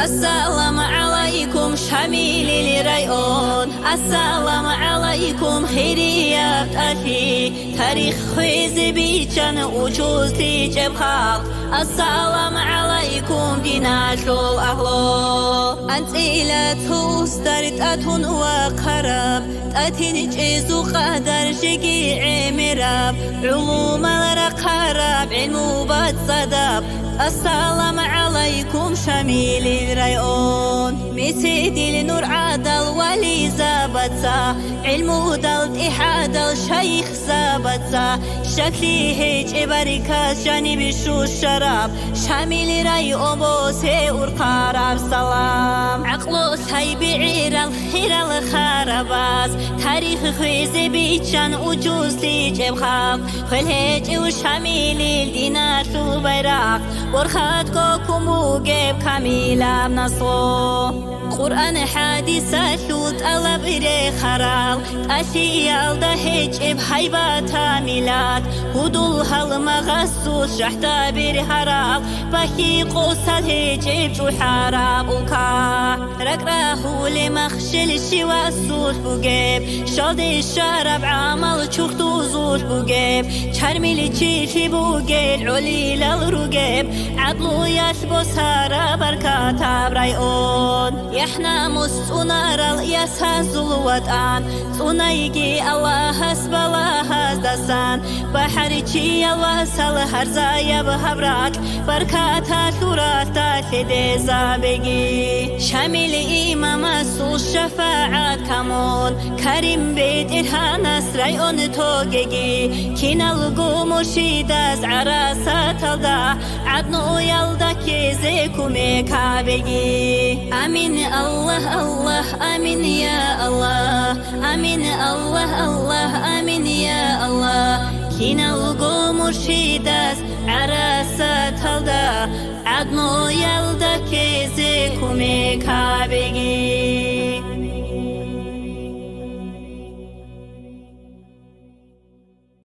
السلام عليكم شميل الريون السلام عليكم خيريات أخي تاريخ خيز بيشان وجوز تجيب خلق السلام عليكم ديناشو أهلو أنت إلى توسترت أتون وقرب تأتين جيزو قدر شقي عمراب علوم الرقرب علمو بات صدب السلام عليكم شميل الريون مسيدي لنور عدل ولي زابتسا علمو دلت إحاد الشيخ زابتسا شكلي هيج إباركاس جانب شو الشراب شميل ريون بوسي ورقارب سلام عقلو ساي بعير الخير الخرباز تاريخ خويزي بيتشان وجوز تجيب خاق خل هيج وشميل الدينار شو بيراق ورخات كوكم وجيب كاميلا بنصو قرآن حادثة شوت الله بري خرال أشيال ده هيج بحيبات ميلاد هدولها المغسوس شحتا بري هرال بحي قوسات هيج بشو حراب وكا رقراه لمخشل شوا السوس بوجيب شاد الشرب عمل شوختو زوش بوجيب شرمي لشيشي بوجيب عليل الرقيب عدلو يشبو سارة بركاتا برايون يحنا مسونار الياساز الوطن سونايجي الله حسب الله دسان بحريتي الله سال هرزايا بهبراك بركاتا ثوراتا خدي زابيجي شامل إمام سو شفاعات كمون كريم بيت إرهانس ريون توجيجي كينا لقو مرشيداز عراسات الدا عدنو يلدا كيزيكو ميكابيجي آمين الله الله آمين يا الله آمين الله الله آمين يا الله كينا لقو مرشيداز عراسات الدا عدنو يلدا كيزيكو ميكابيجي